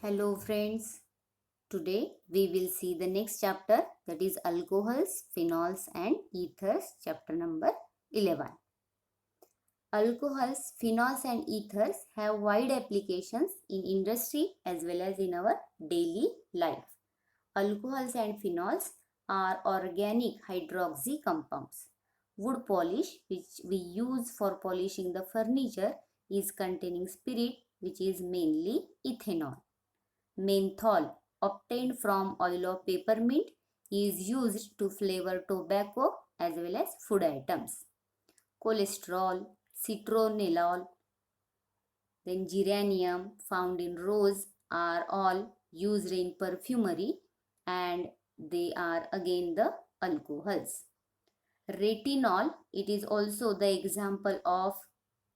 Hello friends, today we will see the next chapter, that is alcohols, phenols and ethers, chapter number 11. Alcohols, phenols and ethers have wide applications in industry as well as in our daily life. Alcohols and phenols are organic hydroxy compounds. Wood polish, which we use for polishing the furniture, is containing spirit which is mainly ethanol. Menthol, obtained from oil of peppermint, is used to flavor tobacco as well as food items. Cholesterol, citronellol, then geranium found in rose are all used in perfumery, and they are again the alcohols. Retinol, it is also the example of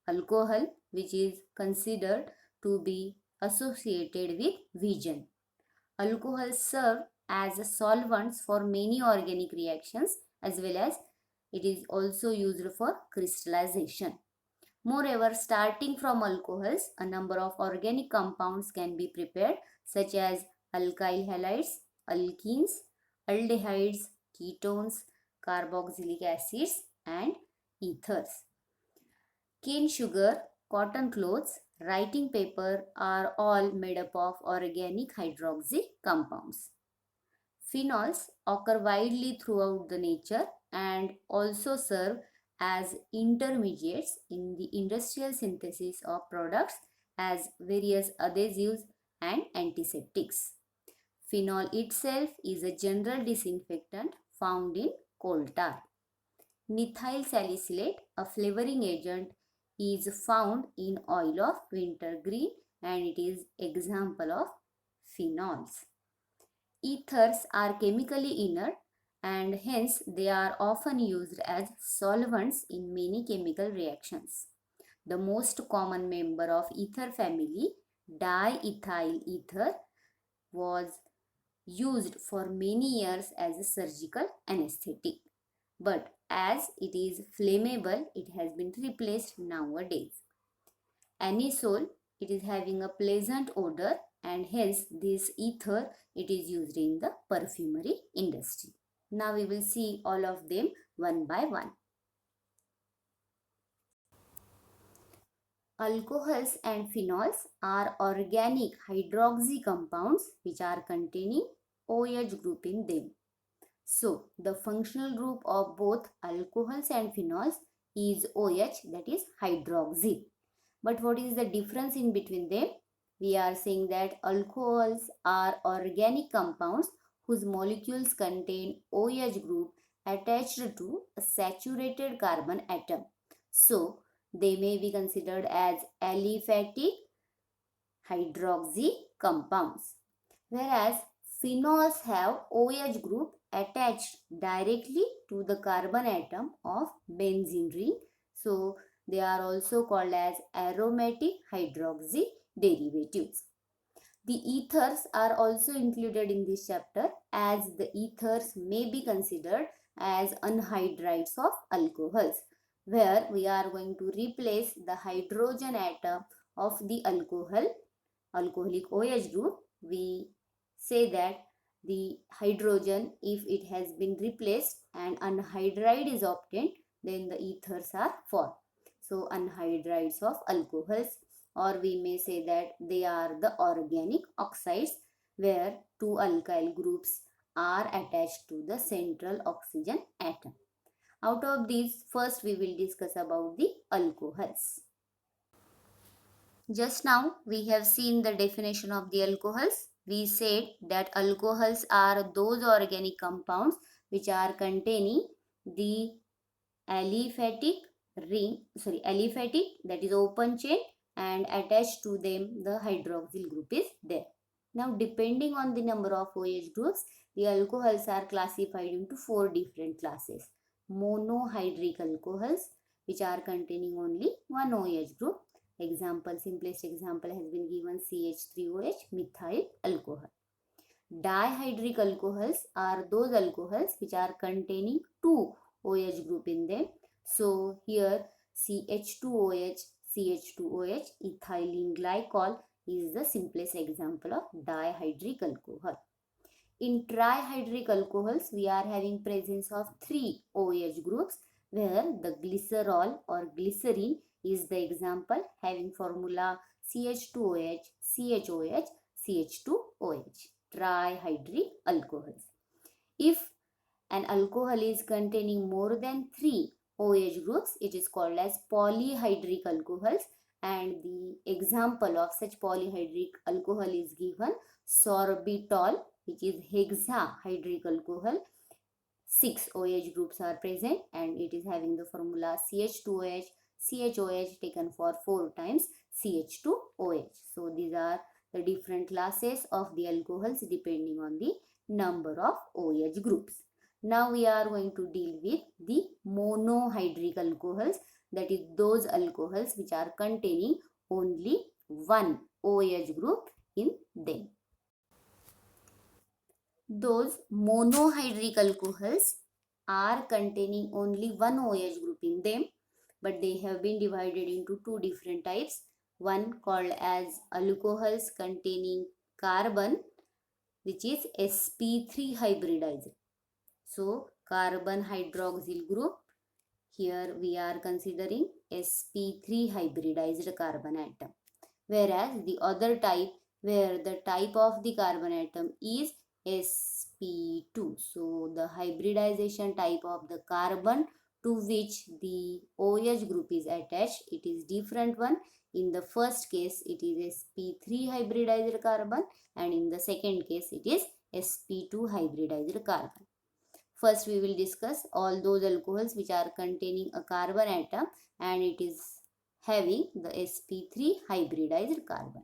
alcohol which is considered to be associated with vision. Alcohols serve as solvents for many organic reactions as well as it is also used for crystallization. Moreover, starting from alcohols, a number of organic compounds can be prepared such as alkyl halides, alkenes, aldehydes, ketones, carboxylic acids and ethers. Cane sugar, cotton clothes, writing paper are all made up of organic hydroxy compounds. Phenols occur widely throughout the nature and also serve as intermediates in the industrial synthesis of products as various adhesives and antiseptics. Phenol itself is a general disinfectant found in coal tar. Methyl salicylate, a flavoring agent, is found in oil of wintergreen and it is example of phenols. Ethers are chemically inert and hence they are often used as solvents in many chemical reactions. The most common member of ether family, diethyl ether, was used for many years as a surgical anesthetic. But as it is flammable, it has been replaced nowadays. Anisole, it is having a pleasant odor and hence this ether it is used in the perfumery industry. Now we will see all of them one by one. Alcohols and phenols are organic hydroxy compounds which are containing OH group in them. So, the functional group of both alcohols and phenols is OH, that is hydroxy. But what is the difference in between them? We are saying that alcohols are organic compounds whose molecules contain OH group attached to a saturated carbon atom. So, they may be considered as aliphatic hydroxy compounds. Whereas phenols have OH group attached directly to the carbon atom of benzene ring. So they are also called as aromatic hydroxy derivatives. The ethers are also included in this chapter as the ethers may be considered as anhydrides of alcohols, where we are going to replace the hydrogen atom of the alcoholic OH group. We say that the hydrogen, if it has been replaced and anhydride is obtained, then the ethers are formed. So anhydrides of alcohols, or we may say that they are the organic oxides where two alkyl groups are attached to the central oxygen atom. Out of these, first we will discuss about the alcohols. Just now we have seen the definition of the alcohols. We said that alcohols are those organic compounds which are containing the aliphatic, that is open chain, and attached to them the hydroxyl group is there. Now depending on the number of OH groups, the alcohols are classified into four different classes. Monohydric alcohols, which are containing only one OH group. Example, simplest example has been given, CH3OH, methyl alcohol. Dihydric alcohols are those alcohols which are containing two OH group in them. So here CH2OH, ethylene glycol is the simplest example of dihydric alcohol. In trihydric alcohols, we are having presence of 3 OH groups, where the glycerol or glycerin is the example, having formula CH2OH, CHOH, CH2OH, trihydric alcohols. If an alcohol is containing more than 3 OH groups, it is called as polyhydric alcohols, and the example of such polyhydric alcohol is given sorbitol, which is hexahydric alcohol. 6 OH groups are present and it is having the formula CH2OH, CHOH taken for 4 times CH2OH. So these are the different classes of the alcohols depending on the number of OH groups. Now we are going to deal with the monohydric alcohols, that is those alcohols which are containing only one OH group in them. Those monohydric alcohols are containing only one OH group in them, but they have been divided into 2 different types. One called as alcohols containing carbon, which is sp3 hybridized. So carbon hydroxyl group, here we are considering sp3 hybridized carbon atom. Whereas the other type, where the type of the carbon atom is sp2. So the hybridization type of the carbon to which the OH group is attached, it is different one. In the first case, it is sp3 hybridized carbon, and in the second case, it is sp2 hybridized carbon. First, we will discuss all those alcohols which are containing a carbon atom and it is having the sp3 hybridized carbon.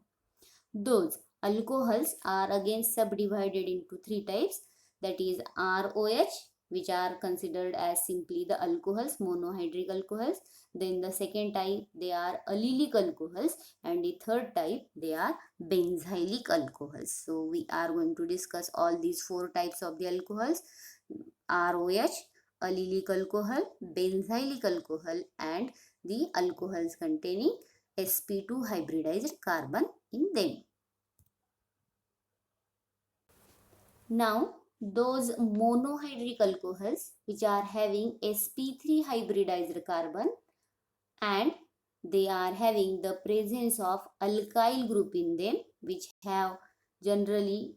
Those alcohols are again subdivided into 3 types, that is ROH, which are considered as simply the alcohols, monohydric alcohols. Then the second type, they are allylic alcohols, and the third type, they are benzylic alcohols. So we are going to discuss all these 4 types of the alcohols: ROH, allylic alcohol, benzylic alcohol, and the alcohols containing sp2 hybridized carbon in them. Now, those monohydric alcohols which are having sp3 hybridized carbon and they are having the presence of alkyl group in them, which have general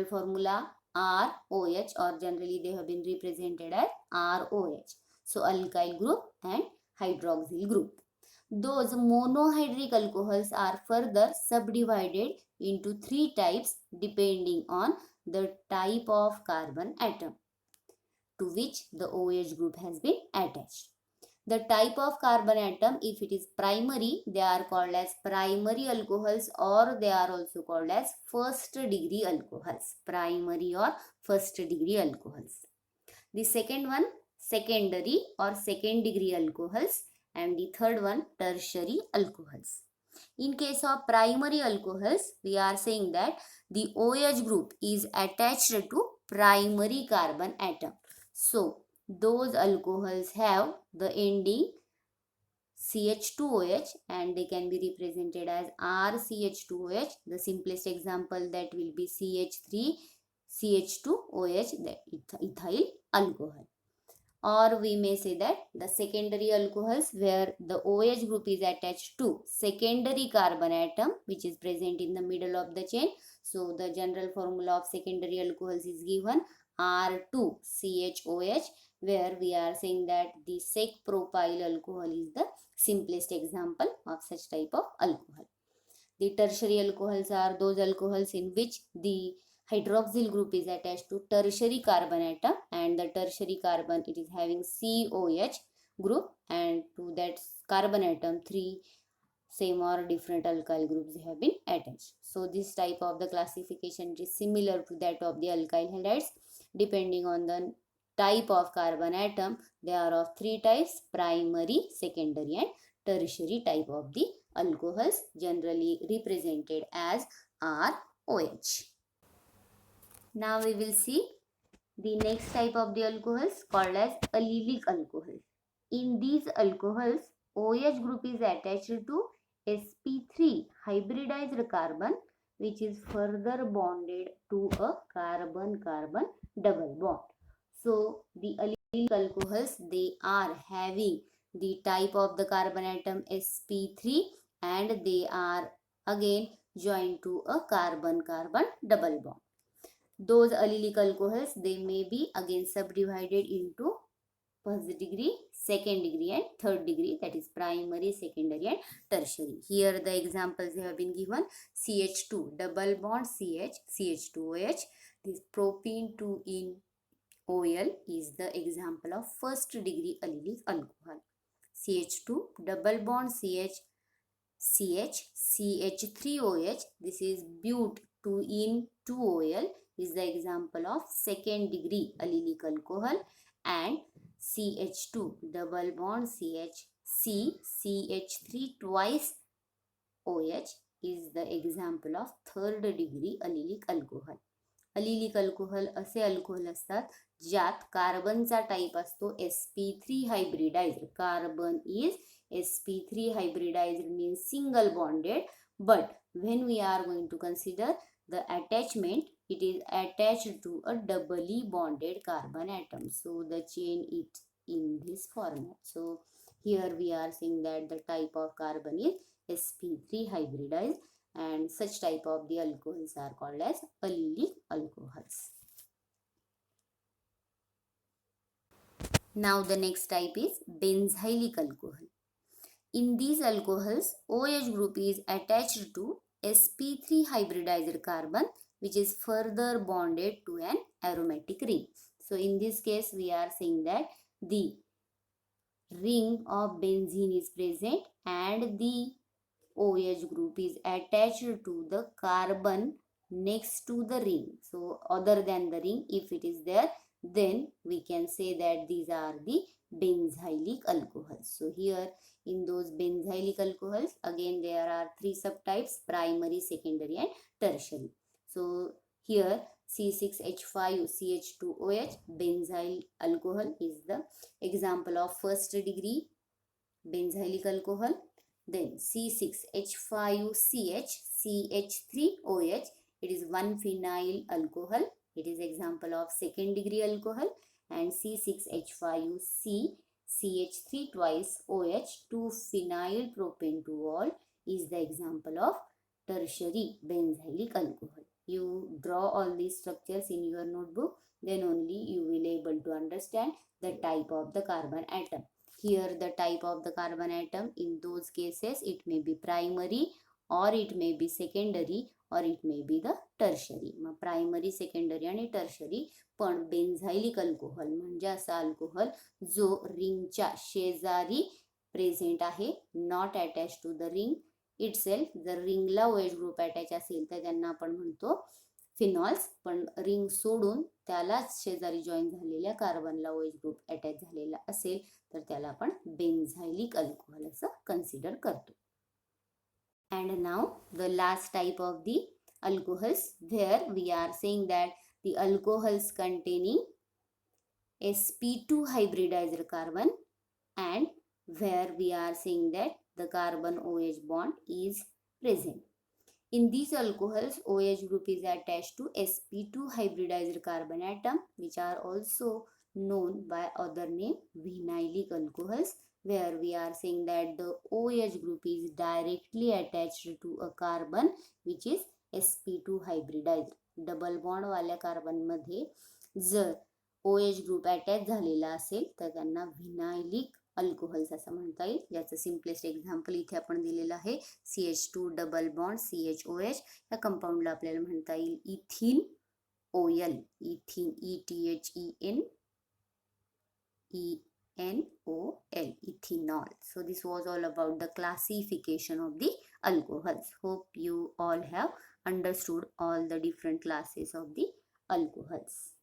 formula ROH, or generally they have been represented as ROH. So alkyl group and hydroxyl group. Those monohydric alcohols are further subdivided into 3 types depending on the type of carbon atom to which the OH group has been attached. The type of carbon atom, if it is primary, they are called as primary alcohols, or they are also called as first degree alcohols. Primary or first degree alcohols. The second one, secondary or second degree alcohols, and the third one, tertiary alcohols. In case of primary alcohols, we are saying that the OH group is attached to primary carbon atom. So those alcohols have the ending CH2OH and they can be represented as RCH2OH. The simplest example that will be CH3CH2OH, that ethyl alcohol. Or we may say that the secondary alcohols, where the OH group is attached to secondary carbon atom which is present in the middle of the chain. So the general formula of secondary alcohols is given R2CHOH, where we are saying that the sec propyl alcohol is the simplest example of such type of alcohol. The tertiary alcohols are those alcohols in which the hydroxyl group is attached to tertiary carbon atom, and the tertiary carbon, it is having COH group, and to that carbon atom 3 same or different alkyl groups have been attached. So this type of the classification is similar to that of the alkyl halides. Depending on the type of carbon atom, they are of 3 types: primary, secondary and tertiary type of the alcohols, generally represented as ROH. Now we will see the next type of the alcohols called as allylic alcohol. In these alcohols, OH group is attached to sp3 hybridized carbon which is further bonded to a carbon-carbon double bond. So the allylic alcohols, they are having the type of the carbon atom sp3 and they are again joined to a carbon-carbon double bond. Those allylic alcohols, they may be again subdivided into first degree, second degree and third degree, that is primary, secondary and tertiary. Here the examples have been given. CH2 double bond CH, CH2OH. This propene 2 in OL is the example of first degree allylic alcohol. CH2 double bond CH, CH, CH3OH. This is but 2 in 2OL is the example of second degree allylic alcohol. And CH2 double bond CH, C, CH3 twice OH is the example of third degree allylic alcohol. Allylic alcohol असे alcohol असतात ज्यात कार्बनचा type असतो sp3 hybridized. Carbon is sp3 hybridized means single bonded, but when we are going to consider the attachment, it is attached to a doubly bonded carbon atom. So the chain is in this format. So here we are saying that the type of carbon is sp3 hybridized, and such type of the alcohols are called as allylic alcohols. Now the next type is benzylic alcohol. In these alcohols, OH group is attached to sp3 hybridized carbon which is further bonded to an aromatic ring. So in this case we are saying that the ring of benzene is present and the OH group is attached to the carbon next to the ring. So other than the ring, if it is there, then we can say that these are the benzylic alcohols. So here in those benzylic alcohols, again there are three subtypes: primary, secondary and tertiary. So here C6H5CH2OH benzyl alcohol is the example of first degree benzylic alcohol. Then C6H5CH CH3OH, it is 1-phenyl alcohol. It is example of second degree alcohol. And C6H5C CH3 twice OH 2-phenyl propane 2-ol is the example of tertiary benzylic alcohol. You draw all these structures in your notebook, then only you will able to understand the type of the carbon atom. Here the type of the carbon atom, in those cases it may be primary or it may be secondary or it may be the tertiary. Primary, secondary आणि tertiary. पण बेन्झायलिक alcohol म्हणजे असा alcohol जो रिंगच्या शेजारी present आहे, not attach to the ring itself. जर रिंगला OH group attach असेल तर त्यांना आपण म्हणतो फिनॉल्स, पण रिंग सोडून त्यालाच शेजारी जॉईन झालेल्या कार्बनला OH ग्रुप अटॅच झालेला असेल तर त्याला आपण बेन्झायलिक अल्कोहोल असं कन्सिडर करतो. And now the last type of the alcohols, where we are saying that the alcohols containing sp2 hybridized carbon, and where we are saying that the carbon OH bond is present. In these alcohols, OH group is attached to sp2 hybridized carbon atom, which are also known by other name vinylic alcohols, where we are saying that the OH group is directly attached to a carbon which is sp2 hybridized. Double bond वाल्या carbon मध्ये जर OH group attach झालेला असेल तर त्यांना व्हिनायलिक alcohols असं म्हणता येईल. ज्याचं सिम्पलेस्ट एक्झाम्पल इथे आपण दिलेलं आहे. CH2 डबल बॉन्ड CHOH या कंपाऊंडला आपल्याला म्हणता येईल इथिन OL, इथिन ETHEN ENOL, ethanol. So this was all about the classification of the alcohols. Hope you all have understood all the different classes of the alcohols.